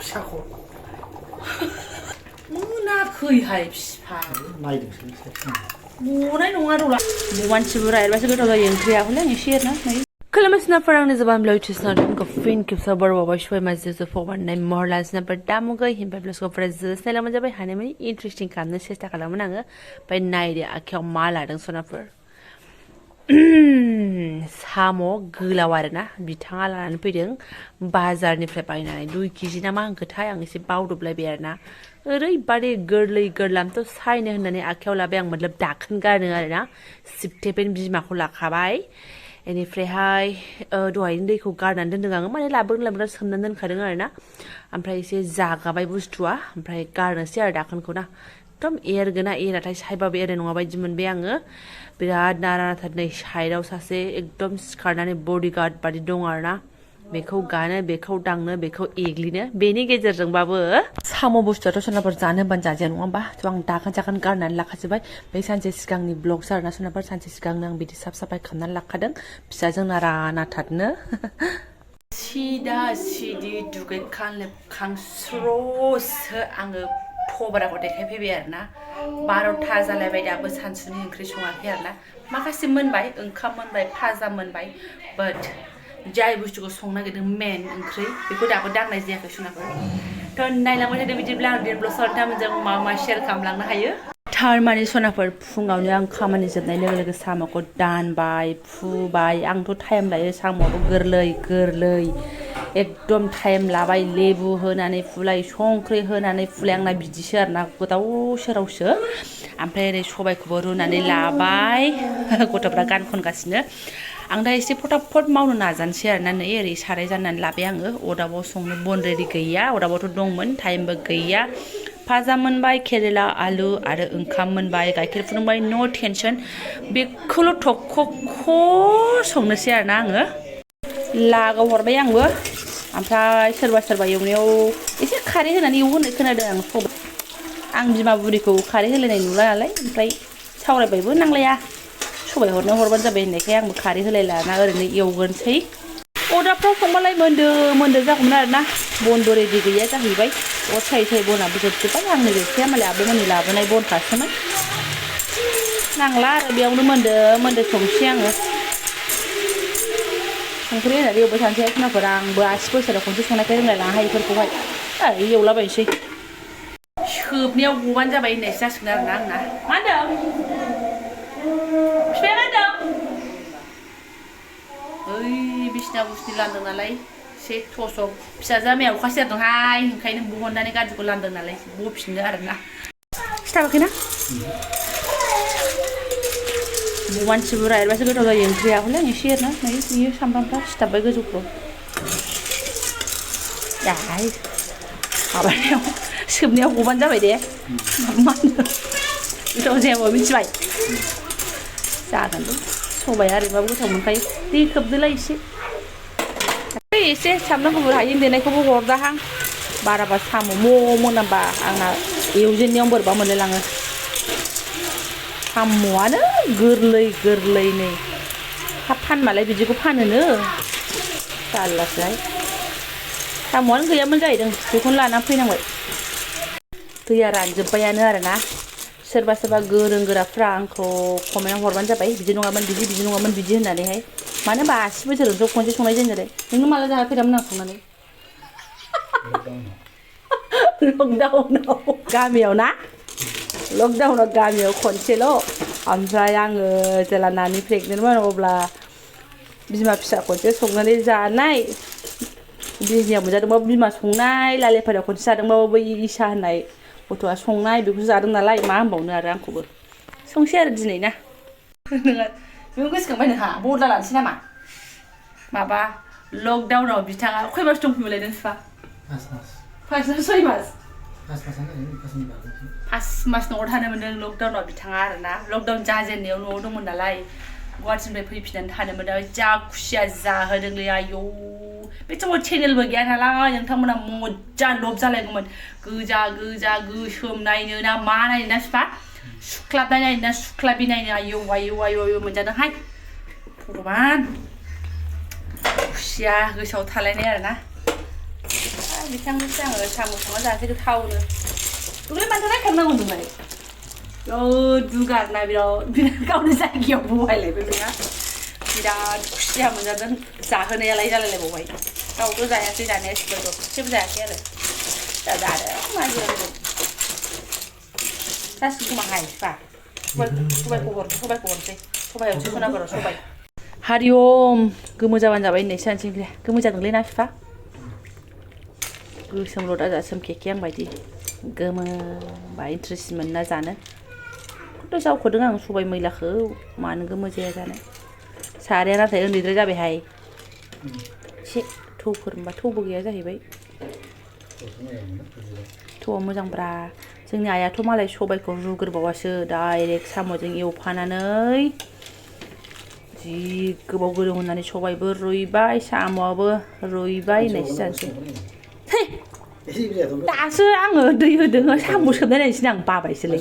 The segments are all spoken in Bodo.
फिसाखौ मोनाखैहाय बिफा नायदोंसो गनाय नङा र'ला मानसि बुरजा एरबासो गोथाव जायो ओंख्रिया हले आं एसे एरना Kalamasinaper ang Jobanivlog na rin ko fin kip sa barwa wa shwe mazzo for one name more last number damuga him by plus ko frazu snail mo jabe hanemi interesting kam na sesta kala mo nanga by naide akyaw mala dang sonafer samo gulawarna bitanga lan pedeng bazar ni fle painai 2 kg na ma angkhatai ang ise bawdoblai berna ओरैबादि गोरलै गोरलामथ' सायनो होननानै आखायाव लाबाय आं मतलब दाखोन गारनो आरोना सिबथेपेन बिमाखौ लाखाबाय बेनिफ्रायहाय दहायनो दैखौ गारनानै दोनदों आङो माने लाबोग्रा सोमनानै दोनखादों आरोना ओमफ्राय एसे जागाबाय बुस्थुआ ओमफ्राय गारनोसै आरो दाखोनखौ ना एकदम एरगोना एराथाय सायबाबो एरनाय नङा बायदि मोनबाय आङो बिराद नारा नाथार नै साइडआव सासे एकदम सिखारनानै बडिगार्ड बादि दं आरोना बेखौ गानो बेखौ दांनो बेखौ एग्लिनो बेनि गेजेरजोंबाबो साम' बुस्थुआथ' सोरनाफोर जानो होनबानो जाजाया नङा होमबा थ' आं दाखोन गारनानै लाखाजोबबाय बै सानसे सिगांनि ब्लग्स आरोना सोरनाफोर सानसे सिगांनो आं बिदि साफ साफाय खालामनानै लाखादों फिसाजों नारा नाथारनो सिदा सिदि दुगैखां लोबखां स्र'सो आङो थबराखौ देखायफैबाय आरोना 12था जालायबाय दाबो सानसुनि ओंख्रि सङाखै आरोना माखासे मोनबाय ओंखाम मोनबाय भाजा मोनबाय बाट जाय बुस्थुखौ संनो नागिरदों मेन ओंख्रि बेखौ दाबो दांनाय जायाखै सोनाफोर थ' नायलांबाय थादो बिदिब्ला आं देरब्ला सानथामजों मा शेयार खालामलांनो हायो थारमाने सनाफोर फुङावनो आं खामानि जोबनाय लोगो लोगो साम'खौ दानबाय फुबाय आंथ' टाइम लायो साम'आबो गोरलै एकदम टाइम लाबाय लेबु होनानै फुलाय संख्रि होनानै फुलाय आंना बिदिसो आरोना गोदाव सोरावसो ओमफ्राय ओरै सबायखौबो रुनानै लाबाय गथ'फ्रा गान खनगासिनो आं दा एसे फटाफट मावनो नाजानोसै आरोना नै ओरै साराय जाननानै लाबाय आङो अरदाबाव संनो बन रेडि गैया अरदाबावथ' दंमोन टाइमबो गैया भाजा मोनबाय केरेला आलु आरो ओंखाम मोनबाय गाइखेर फुदुंबाय नो टेनसन बेखौल' थख' संनोसै आरोना आङो लागाव हरबाय आंबो ओमफ्राय सोरबा एवनायाव एसे खारै होनानै एवो होननाय खोनादों आं आं बिमा बुरिखौ खारै होलायनाय नुला नालाय ओमफ्राय सावरायबायबो नांलाया सबाय हरबानो जाबाय होननायखाय आंबो खारै होलायलाना ओरैनो एवगोनसै अरदाबफ्राव संबालाय मोन्दो जागौमोन आरोना बनबो रेडि गैया जाहैबाय अर सायै बनाबो जोबजोब्बाय आंनो गैखाया मालाय आब'मोननि लाबोनाय बनखासोमोन नांला आरो बेयावनो मोन्दो संसै आङो संख्रि होनानै एवबाय थानोसै खोनाफोर आंबो 80 बोसोराव खनसे संनायखाय रोंलायलाङाहाय बेफोरखौहाय एवलाबायनोसै सोबनायाव गबानो जाबाय होननायसो जासिगोन आरोना आंना मा होनदों बिफाया मा होनदों ओइ बिसिना बुस्थु लांदों नालाय एसे थसब फिसाजोआ मैया अखा सेरदोंहाय ओंखायनो बहननानै गाज्रिखौ लांदों नालाय बफिनदों आरोना सिथाबाखैना मानसि बुरजा एरबासो गोथाव जायो ओंख्रिया हले आं एसे एरना नै बियो सामब्रामफ्रा सिथाबबाय गोजौफ्राव दाहाय माबानायाव सोबनायाव गबानो जाबाय दे मा होनो गोथाव जायाबा मिथिबाय जागोन सबाय आरैबाबो गोथाव मोनखायो दै खोबदोलाय एसे सामब्राम गुफुर हाइजें देनायखौबो हरदाहां बाराबा साम' मोनामबा आंना एवजेननायाव बोरैबा मोनलायलाङो साम'आनो गोरलै नै थाब फानमालाय बिदिखौ फानोनो जारलासोहाय साम'आनो गैयामोन जाहैदों बेखौनो लाना फैनांबाय दैया रानजोब्बायानो आरोना सोरबा गोरों गोराफ्रा आंखौ कमेन्टआव हरबानो जाबाय बिदि नङामोन बिदि नङामोन बिदि होननानैहाय मानो होनबा 80 बोसोरजोंथ' खनसे संनाय जायो नोंनो माला जाहोफेरामोन आं संनानै लकडाउनाव गामियाव ना लकडाउनाव गामियाव खनसेल' ओमफ्राय आङो जेला नानि प्रेगनेन्टमोन अब्ला बिमा फिसा खनसे संनानै जानाय बिजनियाव मोनजादोंबाबो बिमा संनाय लालेपारायाव खनसे जादोंबाबो बै इसा होननाय गथ'आ संनाय बेखौ जादों नालाय मा होनबावनो आरो आंखौबो संसै आरो दिनै ना नोङो बेखौ गोसोखांबाय नोंहा बदला लानोसै नामा माबा लकडाउनाव बिथाङा खय मास दंफैयोमोनलाय नों फिफा 5 मास 6 मास 5 मास न'आव थानो मोनदों लकडाउनाव बिथाङा आरोना लकडाउन जाजेननायाव न'आव दंमोन नालाय गुवाहाटिनिफ्राय फैफिननानै थानो मोनदों जा खुसिया जाहोदोंलै आयौ बे समाव चेनेलबो गैया नालाय नोंथांमोना मजा लब जालायगौमोन गोजा गोसोम नायनो ना मा नायनो ना फिफा सुख्लाबनाय नायनो ना सुख्लाबि नायनो आयौ मोनजादोंहाय भगबान खुसिया गोसोआव थालायनाय आरोना बिथांनिसो आङो साम' संना जानोसै गोथावनो दुगै मानोथो रायखांनांगौ नोंलाय दुगारना बिराद गावनि जायगायाव बहायलायबाय नोंहा बिराद खुसिया मोनजादों जाहोनायालाय जालायलायबावबाय गावथ' जायासै जानाया एसेबो जायाखै आरो दा जादों माजों जासिगोन खोमा हाय बिफा सबायखौ हरसै सबायावसो होनांगौ र' सबाय हारिओम गोमो जाबानो जाबाय होननायसो जानोसै ओंख्रिया गोमो जादोंलै ना बिफा गोसोमल' दाजा सोमखेखे आं बायदि गोमो बा इन्ट्रेस्ट मोनना जानो खथ' जावखोदों आं सबाय मैलाखौ मानो गोमो जाया जानो साराया नाथाय उन्दैद्राय जाबायहाय एसे थौफोर होनबा थौबो गैया जाहैबाय थौआ मोजांब्रा जोंनि आइयाथ' मालाय सबायखौ रुग्रोबावासो डाइरेक्ट साम'जों एवफानानै जि गोबाव गोदौ होननानै सबायबो रुइबाय साम'आबो रुइबाय होननायसो जानोसै दासो आङो दै होदों साम' सोबनाय नायनोसै आं बाबायसोलै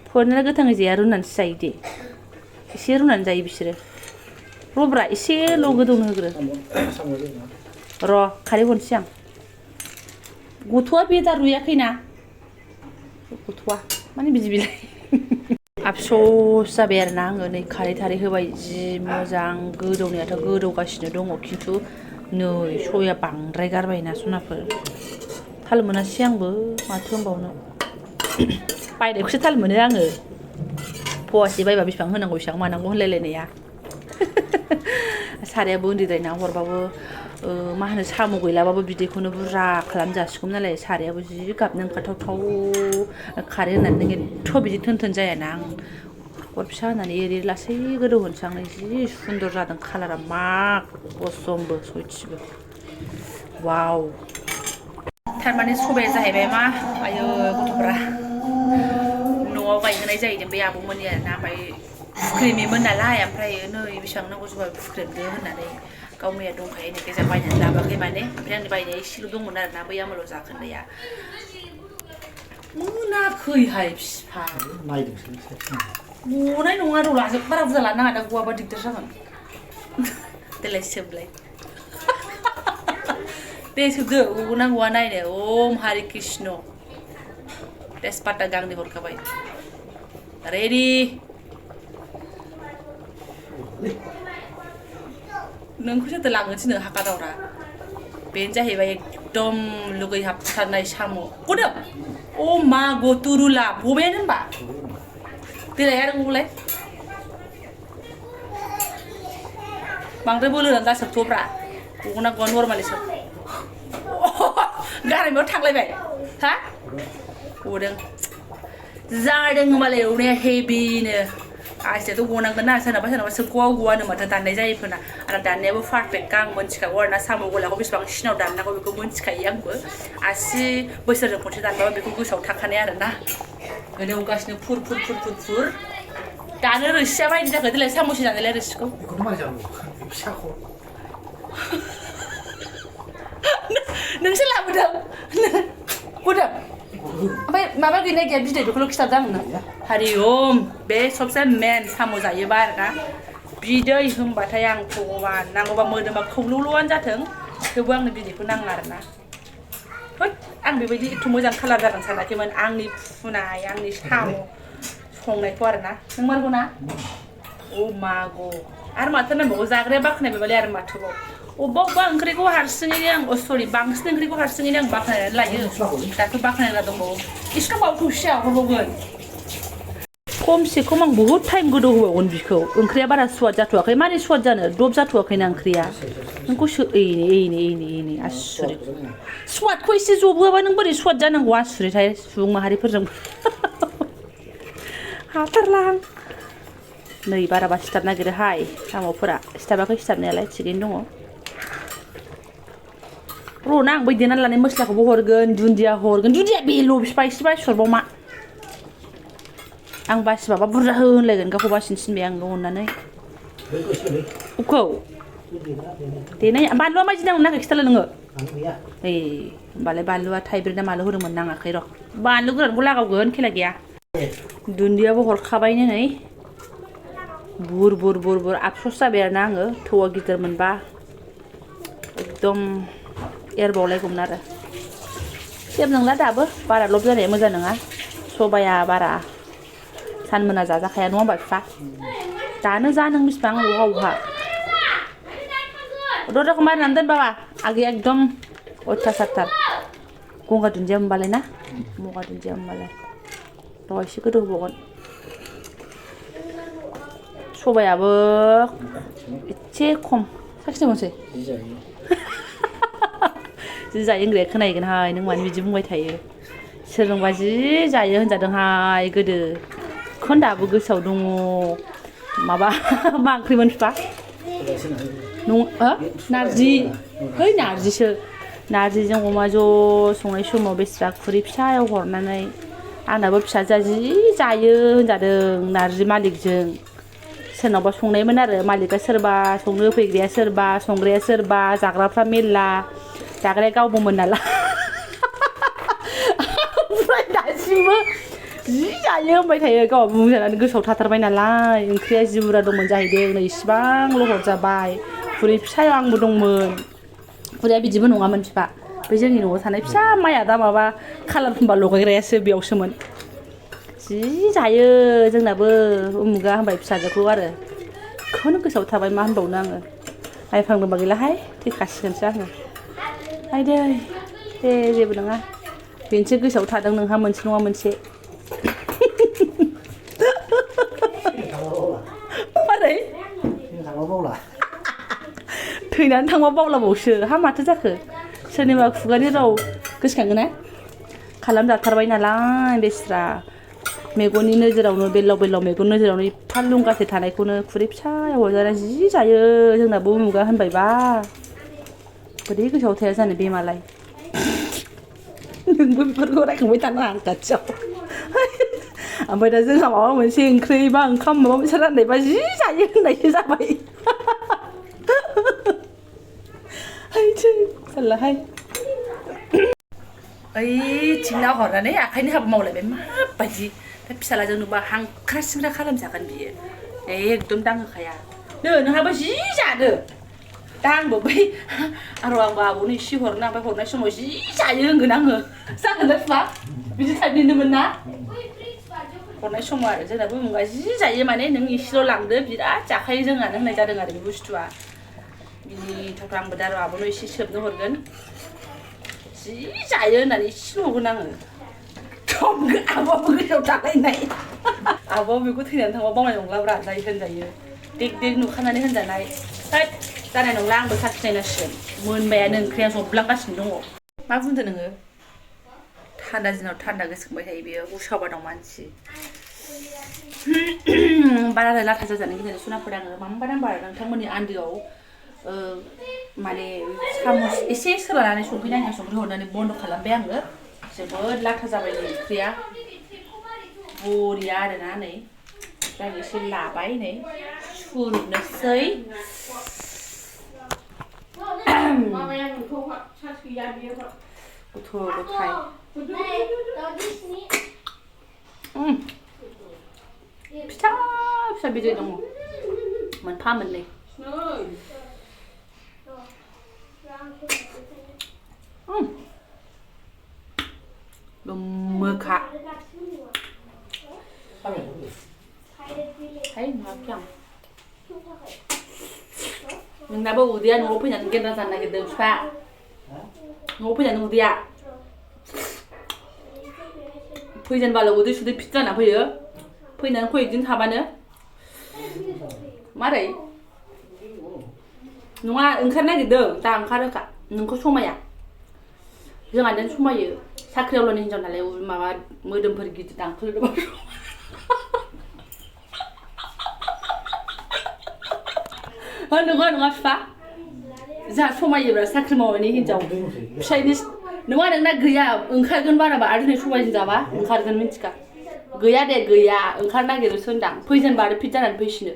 फोरना गोथाङै जाया रुनानैसो जायो दे एसे रुनानै जायो बिसोरो र'ब्रा एसेल' गोदौनो होग्रो र' खारै हरनोसै आं गथ'आ बे दा रुयाखैना गथ'आ माने बिदि बिलाय आफस'स जाबाय आरोना आङो नै खारै थारै होबाय जि मोजां गोदौनायाथ' गोदौगासिनो दङ खिन्थु नै सया बांद्राय गारबायना सनाफोर थाल मोनासै आंबो माथो होनबावनो बायनायखौसो थाल मोनो आङो फवासे बायबा बेसेबां होनांगौ बेसेबां मानांगौ होनलायलायनाया सारायाबो उन्दैद्रायना हरबाबो मा होनो साम' गैलाबाबो बिदैखौनो बुरजा खालामजासिगौमोन नालाय सारायाबो जि गाबनो ओंखारथावथाव खारै होनानै नों एथ' बिदि थोन जायाना आं अर फिसा होनानै एरै लासै गोदौ होनोसै आं जि सुन्दर जादों कालारा मा गसमबो सयथिबो वाव थारमाने सबाया जाहैबाय मा आयो गथ'फ्रा न'आव गायहोनाय जाहैदों बे आबौमोननि आरोना ओमफ्राय फुख्रेमिमोन नालाय ओमफ्राय नै बेसेबां नांगौ जबा फुख्रेमदो होननानै गाव मैया दंखायो होननायखाय जों बायनानै लाबोआखै माने ओमफ्राय आंनि बायनाया एसेल' दंमोन आरोना बै आमोलाव जाखोन्दाया मोनाखैहाय बिफा गनाय नङा र' लाजोब बारा बुरजा लानो नाङा दा गवाबा दिगदार जागोन देलाय सोबलाय दे सोबदो गगोना गवा नायनो ओम हारि कृष्ण तेजपाता गांनै हरखाबाय रेडि नोंखौ सोरथो लांनो थिनो हाखा दावरा बेनो जाहैबाय एकदम लुगैहाबथारनाय साम' गदो अ मा गतुरुला बबेयानो होनबा देलाय आरो गलाय बांद्राय बोलो होनानै दासोबथ'ब्रा गगोना गवा नर्मालि सोब गारामायाव थांलायबाय हा गदों जादों होनबालाय एवनाया हेभिनो आसियाथ' गनांगोन ना सोरनाबा सोरनाबा सोबख'आव गवानो माथो दाननाय जायोफोरना आरो दाननायाबो पारफेक्ट आं मोनथिखागौ आरोना साम' गलाखौ बेसेबां सिनाव दाननांगौ बेखौ मोनथिखायो आंबो 80 बोसोरजों खनसे दानबाबो बेखौ गोसोआव थाखानाय आरोना गोदौगासिनो फुर दानो रोसिया बायदि जाखो देलाय साम'से जानायलाय रोसिखौ नोंसो लाबोदों गदों ओमफ्राय माबा गैना गैया बिदैखौल' खिथादों आंनो हारिओम बे सबसे मेन साम' जायोबा आरोना बिदै होनबाथाय आं भगबान नांगौबा मोदोमा खौलौलौआनो जाथों थेवबो आंनो बिदैखौ नाङा आरोना होद आं बेबायदि एथ' मोजां कालार जागोन सानाखैमोन आंनि फुनाय आंनि साम' संनायखौ आरोना नों मारगौना अ मागौ आरो माथो नांबावगौ जाग्राया बाख्नाय बेबायदि आरो माथोबाव अबेबा ओंख्रिखौ हारसिङैनो आं सरि बांसिन ओंख्रिखौ हारसिङैनो आं बाख्नायनानै लायो दाथ' बाख्नायना दंबावो इसिबां बाव थौसिया हरबावगोन खमसे खम आं बहुद टाइम गोदौ होबावगोन बिखौ ओंख्रिया बारा सुवाद जाथ'वाखै माने सुवाद जानो दब जाथ'वाखैना ओंख्रिया नोंखौ एनै आसुरित सुवादखौ एसे जबोआबा नों बोरै सुवाद जानांगौ आसुरितहाय सुबुं माहारिफोरजों हाथारला आं नै बाराबा सिथाब नागिरोहाय साम'फोरा सिथाबाखै सिथाबनायालाय थिगैनो दङ र'ना आं बै देनानै लानाय मस्लाखौबो हरगोन दुन्दिया बेल' बिफा एसे बायसरबाव मा आं बासिबाबा बुरजा होनलायगोन गावखौ बासिनो थिनबाय आं अननानै उखौ देनाय बानलुआ माबायदि नांनो नाङाखै खिथालाय नोङो ए होमबालाय बानलुआ थाइब्रै ना माल' होदोंमोन नाङाखै र' बानलु गोरानखौ लागावगोन खेला गैया दुन्दियाबो हरखाबायनो नै बुर आफस'स जाबाय आरोना आङो थौआ गिदिर मोनबा एकदम एरबावलायगौमोन आरो जेबो नंला दाबो बारा लब जानाया मोजां नङा सबाया बारा सानमोना जाजाखाया नङा होमबा बिफा दानो जा नों बिसिबां उहा उहा दरजाखौ मारिनानै दोन बाबा आगैया एकदम अयथासारथार गंगार दुन्दिया मोनबालाय ना मगा दुन्दिया मोनबालाय र' एसे गोदौ होबावगोन सबायाबो एसे खम साखिनायबावनोसै जि जायो होनग्राया खोनाहैगोनहाय नों मानो बिदि बुंबाय थायो सोरजोंबा जि जायो होनजादोंहाय गोदो बेखौनो दाबो गोसोआव दङ माबा मा ओंख्रिमोन बिफा नारजि है नारजिसो नारजिजों अमा ज' संनाय समाव बेसेरा खुरै फिसायाव हरनानै आंनाबो फिसाजोआ जि जायो होनजादों नारजि मालिकजों सोरनावबा संनायमोन आरो मालिकआ सोरबा संनो होफैग्राया सोरबा संग्राया सोरबा जाग्राफ्रा मेरला जाग्राया गावबोमोन नालाय ओमफ्राय दासिमबो जि जायो होनबाय थायो गावहाबो बुंजानानै गोसोआव थाथारबाय नालाय ओंख्रिया जि बुरजा दंमोन जाहैदों नै इसिबांल' हरजाबाय खुरै फिसायाव आंबो दंमोन खुरैया बिदिबो नङामोन बिफा बे जोंनि न'आव थानाय फिसा माइया दा माबा कालार फुनबा लगायग्रायासो बेयावसोमोन जि जायो जोंनाबो उमुगा होनबाय फिसाजोखौ आरो बेखौनो गोसोआव थाबाय मा होनबावनो आङो नायफ्लांदोंबा गैलाहाय थैखासिगोनसो आङो आयदै दे जेबो नङा बेनोसो गोसोआव थादों नोंहा मोनसे नङा मोनसे मारै थैनानै थांबा बावलाबावसो हा माथो जाखो सोरनिबा खुगानि राव गोसोखाङो ना खालामजाथारबाय नालाय बेस्रा मेगननि नोजोरावनो बेलाव बेलाव मेगन नोजोरावनो एफा लुंगासे थानायखौनो खुरै फिसायाव हरजानानै जि जायो जोंनाबो उमुगा होनबायबा बोरै गोसोआव थाया जानो बे मालाय नोंबो बेफोरखौ रायखांबाय थानो आं खाथियाव ओमफ्राय दा जोंहा माबा मोनसे ओंख्रि बा ओंखाम माबा मोनसे राननायबा जि जायो होननायसो जाबाय सालाहाय ओइथिंना हरनानै आखाइनि हाबा मावलायबाय माबायदि दा फिसालाजों नुबा हांख्रा सिंख्रा खालामजागोन बियो एकदम दांहोखाया नो नोंहाबो जि जादो दा आंबो बै आरो आंबो आब'नो एसे हरनो ओमफ्राय हरनाय समाव जि जायो होनगोन आङो जागोन ना बिफा बिदि टाइपनिनोमोन ना हरनाय समाव आरो जोंनाबो उमुगा जि जायो माने नों एसेल' लांदो बिराद जाखायो जोंहानो होननाय जादों आरो बे बुस्थुआ बिनि थाखाय आंबो दा आब'नो एसे सोबनो हरगोन जि जायो होननानै एसेल' हरगोन आङो आब'आबो गोसोआव थालायनाय आब'आ बेखौ थैनानै थांबा बावनाय नंलाब्रा जायो होनजायो देग देग नुखानानै होनजानाय हैद जानाय नंला आंबो साखिनायनांसिगोन मोनबायानो ओंख्रिया जबलांगासिनो दङ मा बुंदों नोङो थान्दा दिनाव थान्दा गोसोखांबाय थायो बेयो उसाव बादाव मानसि बाराद्राय लाथा जाजानो गिनानै सुनाफोर आङो माबा नाम्बार नोंथांमोननि आन्दोआव माने सामस एसे सोलानानै संफैनानै संख्रि हरनानै बन्द' खालामबाय आङो जोबोद लाथा जाबाय नै ओंख्रिया बरिया आरोना नै दा एसे लाबाय नै सुरनोसै गथ' गथाय फिसा फिसा बिदै दङ मोनफा मोननै गोमोखा हाय नुवाखै आं नोंनाबो उदैया न'आव फैनानै गेन्द्रा जानो नागिरदों बिफा न'आव फैनानै उदैया फैजेनबाल' उदै सुदै फिट जाना फैयो फैनानै फै बिदिनो थाबानो मारै नङा ओंखारनो नागिरदों दा ओंखारोखा नोंखौ समाया जोंहा देन समायो साख्रियावल'नि हिनजाव नालाय माबा मोदोमफोर गिदिर दांखोलोबा नङा नङा बिफा जोंहा समायोब्रा साख्रि मावनायनि हिनजाव फिसायनि नङा नोंना गैया ओंखारगोन बाराबा आरो दिनै सबायजों जाबा ओंखारगोन मिन्थिखा गैया दे गैया ओंखारनो नागिरोसो होनदां फैजेनबा आरो फिट जानानै फैसिनो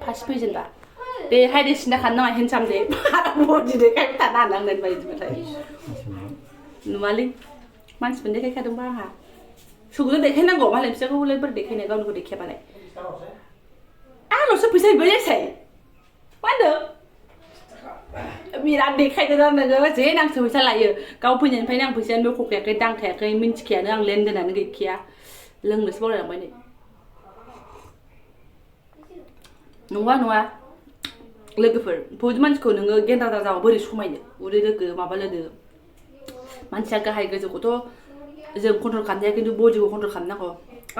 फार्स्ट फैजेनबा दे हायदे सिन्था खालामनो नाङा हेन्डसाम दे बारा बडि देखायबाय थानो हानांगोन बायदिबाथाय नुवालै मानसिफोरनो देखायखादोंबा आंहा सुगुजों देखायनांगौ मालाय फिसाखौलाय बोरै देखायनो गावनिखौ देखायाबालाय आंनावसो फैसा बिबाय जायसाय मा होनदों बिराद देखायदों आरो नोङो जेन आंसो फैसा लायो गाव फैनायनिफ्रायनो आं फैसायानो बख'खायाखै दांखायाखै मिन्थिखायानो आं लेनदेनानो गैखाया लोंनोसो बावलायलांबाय नै नङा लोगोफोर बयबो मानसिखौ नोङो गेन्द्रा जाबा बोरै समायनो उदै लोगो माबा लोगो मानसिया गाहाय गोजौखौथ' जों कन्ट्रल खालामनो हाया खिन्थु बडिखौ कन्ट्रल खालामनांगौ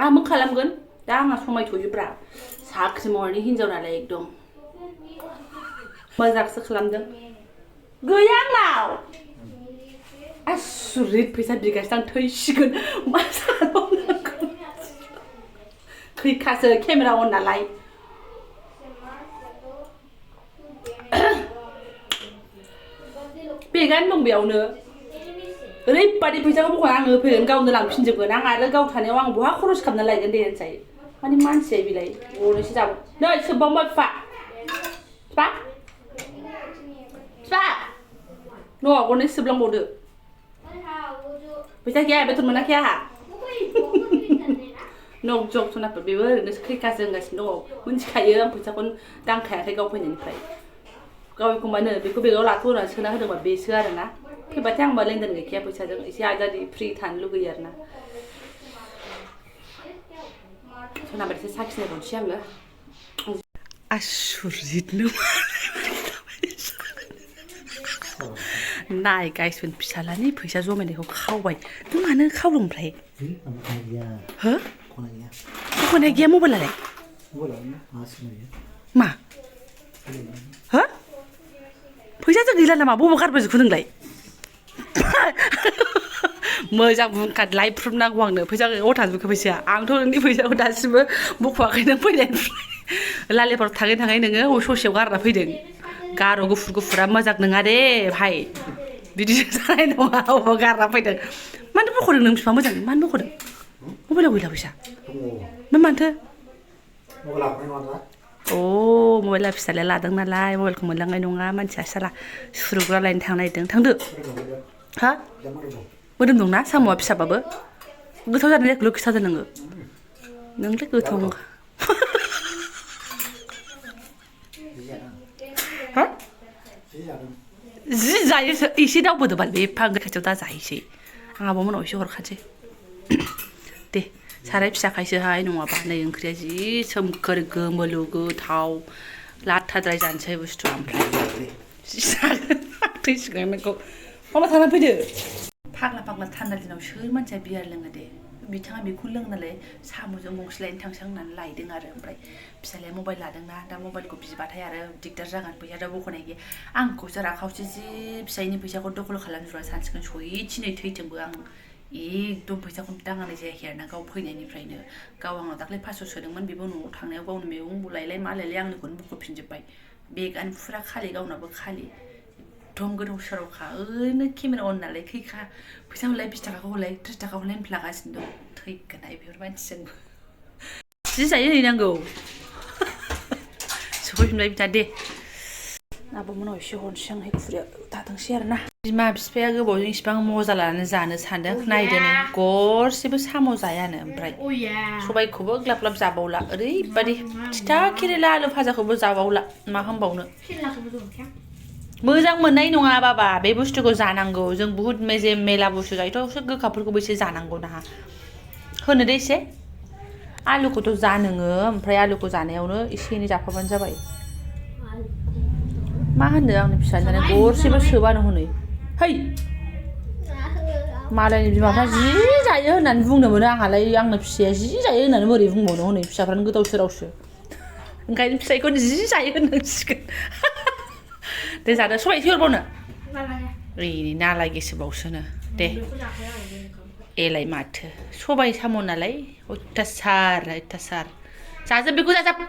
आंबो खालामगोन दा आंहा समायथ'योब्रा साख्रि मावनायनि हिनजाव नालाय एकदम मोजांसो खालामदों गैया आंनाव आसुरित फैसा बिगासिनो आं थैसिगोन मा सानबावनांगौ खैखासो केमेरा अन नालाय बेगानो दं बेयावनो ओरैबादि फैसाखौ बख'ना आङो होफैगोन गावनो लांफिनजोबगोन आं आरो गाव थानायाव आं बहा खरस खालामना लायगोन दे होनसाय माने मानसिया बिलाय गनोसो जाबो नै सोबबावबाय बिफा न' गनोसो सोबलांबावदो फैसा गैया बेथन मोनाखै आंहा नक जक सनाफोर बेबो ओरैनो खैखासो होनगासिनो दङ मिन्थिखायो आं फैसाखौनो दांखायाखै गाव फैनायनिफ्राय गाव एखमबानो बेखौ बेगाव लाथ' होनानै सोना होदोंबा बेसो आरोना फैबाथाय आंबा लेनदेन गैखाया फैसाजों एसे आजादि फ्रि थानो लुगैयो आरोना सनाबारिसो साखिनायबावनोसै आङो आसुरितनो नाय गाइसमोन फिसालानि फैसा जमायनायखौ खावबाय नों मानो खावदों ओमफ्राय हो दख'नाया गैया मबाइलालाय मा हो फैसासो गैला नामा बबाव गारबोजोबखो नोंलाय मोजां बुंखाद लायफ्रुबनांगौ आंनो फैसा गैयाव थाजोबखो फैसाया आंथ' नोंनि फैसाखौ दासिमबो बख'वाखै नों फैनायनिफ्राय लालिपाराव थाङै नोङो ससेयाव गारना फैदों गार' गुफुरा मोजां नङा दे भाइ बिदिसो जानाय नङा अबाव गारना फैदों मानो बख'दों नों बिफा मोजां मानो बख'दों मबाइलाव गैला फैसा मानोथो अ मबाइला फिसालाया लादों नालाय मबाइलखौ मोनलांनाय नङा मानसिया साला सुरुग्रा लायनो थांनो नागिरदों थांदो हा मोदोम दंना साम'आ फिसाबाबो गोथाव जादों जायखौल' खिथादो नोङो नोंलाय गोथाव जि जायोसो एसे दावबोदोबाल बे एफा खाथियाव दा जाहैसै आं आब' मोनाव एसे हरखानोसै दे साराय फिसाखायसोहाय नङाबा नै ओंख्रिया जि सोमखोर गोमोलु गोथाव लाथाद्राय जानोसै बुस्थुआ ओमफ्राय जि जागोन थैसिगोन नोंखौ माबा थानानै फैदो फाग्ला थान्दा दिनाव सोर मानसिया बियार लोङो दे बिथाङा बेखौ लोङो नालाय साम'जों गंसे लायनो थांसै होननानै लायदों आरो ओमफ्राय फिसालाया मबाइल लादोंना दा मबाइलखौ बिबाथाय आरो दिगदार जागोन फैसा दा बख'नाय गैया आंखौसो राखावसो जि फिसायनि फैसाखौ दखल खालामजोबा सानसिगोन सयथिनै थैथोंबो आं एकदम फैसाखौनो दांनाय जायाखै आरोना गाव फैनायनिफ्रायनो गाव आंनाव दाख्लै 500 सोदोंमोन बेबो न'आव थांनायाव गावनो मैगं लायलाय मा लायलाय आंनिखौनो बख'फिनजोब्बाय बेगानो फुरा खालि गावनाबो खालि एकदम गोदाव सोरावखा ओरैनो केमेरा अन नालाय खैखा फैसा हरलाय 20 थाखाखौ हरलाय 30 थाखा हरलाय होनफ्लागासिनो दं थैगोनहाय बेफोर मानसिजोंबो जि जायो हैनांगौ सफैफिनबाय बिदा दे आब' मोनाव एसे हरनोसै आं खुरिया थाथोंसै आरोना बिमा बिफाया गोबावजों इसिबां मजा लानानै जानो सानदों नायदो नै गरसेबो साम' जायानो ओमफ्राय सबायखौबो ग्लाब ग्लाब जाबावला ओरैबायदि थिथा केरेला आलु भाजाखौबो जाबावला मा होनबावनो मोजां मोननाय नङा बाबा बे बुस्थुखौ जानांगौ जों बुहुत मेजेम मेला बुस्थु जायोथ' गोखाफोरखौबो एसे जानांगौ ना होनो दे एसे आलुखौथ' जा नोङो ओमफ्राय आलुखौ जानायावनो एसे एनै जाफाबानो जाबाय मा होनो आंनि फिसाजोनो गरसेबो सोबानो हनै है मालायनि बिमाफ्रा जि जायो होननानै बुंनो मोनो आंहालाय आंनो फिसाया जि जायो होननानै बोरै बुंबावनो हनै फिसाफ्रानो गोदाव सोरावसो ओंखायनो फिसायखौनो जि जायो होननांसिगोन दे जादो सबाय एसे हरबावनो ओइ नालागेसोबावसोनो दे एलाय माथो सबाय साम' नालाय अयथासार जाजोब बेखौ जाजोब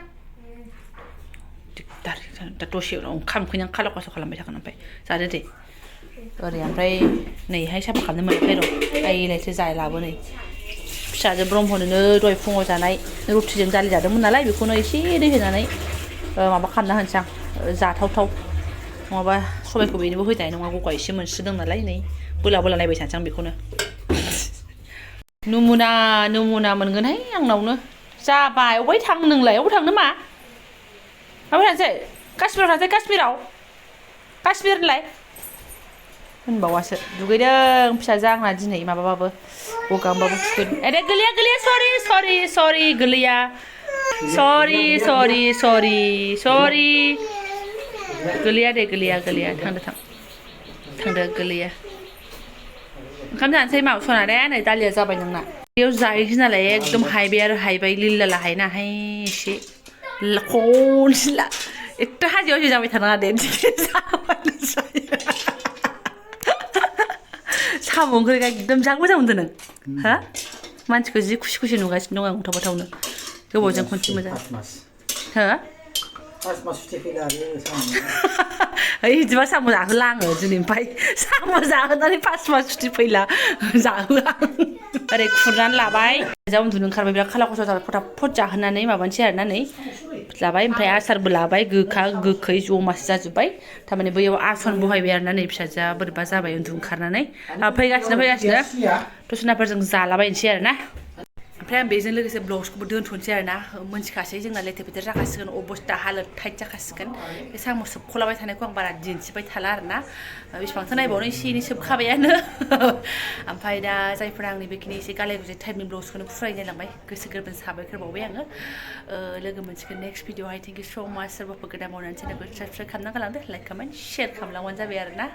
दिगदार दा दसे उनाव ओंखाम उखैनानै खालाव खासाव खालामबाय थागोन ओमफ्राय जादो दे ओरै ओमफ्राय नैहाय साफा खालामनो मोनाखै र' आइलायसो जालाबो नै फिसाजो ब्रह्मनोनो दहाय फुङाव जानाय रुटिजों दालि जादोंमोन नालाय बेखौनो एसे दै होनानै माबा खालामना होनोसै आं जाथावथाव नङाबा सबायखौ बेनोबो होजानाय नङा गगा एसे मोनस्रोदों नालाय नै बोला नायबाय थानोसै आं बेखौनो नमुना मोनगोनहाय आंनावनो जाबाय अबाय थाङो नोंलाय अबाय थांनो मा माबाय थानोसै काश्मीराव काश्मीरलाय होनबावासो दुगैदों फिसाजो आंना दिनै माबाबाबो गगांबाबो थुखैदों ए गोलैया गोलैया सरि गोलैया सरि गोलैया दे गोलैया थांदो गोलैया ओंखाम जानोसै माबा सना दे नै दालिया जाबाय नोंना बेयाव जाहैसै नालाय एकदम हायबाय आरो हायबाय लिल्ला लाहायना हाय एसे खनसिला एथ' हाजोआवसो जाबाय थानाङा दे साम' ओंख्रिखौ एकदम जा मोजां मोनदों नों हा मानसिखौ जि खुसि नुगासिनो दं आं थाव गोबावजों खनसे मोजां हो बिदिबा साम' जाहोला आङो दिनैनिफ्राय साम' जाहोनानै 5 मास सुथि फैला जाहोआ ओरै खुरनानै लाबाय जा उन्दुनो ओंखारबाय बिराद खाला खसा जाबाय फटाफट जाहोनानै माबानोसै आरोना नै लाबाय ओमफ्राय आसारबो लाबाय गोखा गोखै जमासो जाजोब्बाय थारमाने बैयाव आसन बहायबाय आरोना नै फिसाजोआ बोरैबा जाबाय उन्दुनो ओंखारनानै फैगासिनो दसनाफोरजों जालाबायनोसै आरोना ओमफ्राय आं बेजों लोगोसे ब्लग्सखौबो दोनथ'नोसै आरोना मोनथिखासै जोंना लेथेर फेथेर जाखासिगोन अबस्था हालोद टाइट जाखासिगोन बे साम' सोबख'लाबाय थानायखौ आं बारा दिन्थिबाय थाला आरोना बेसेबांथो नायबावनो एसे एनै सोबखाबायानो ओमफ्राय दा जायफोरा आंनि बेखिनि एसे गालाय गुजाय टाइपनि ब्लग्सखौनो फुरायनाय लांबाय गोसो गोरबोजों साबायखर बावबाय आङो लोगो मोनसिगोन नेक्स्ट भिडिअआवहाय थेंक इउ स' माच सोरबाफोर गोदान मावनानै चेनेलखौ साबस्क्राइब खालामना गालांदो लाइक कमेन्ट शेयार खालामलांबानो जाबाय आरोना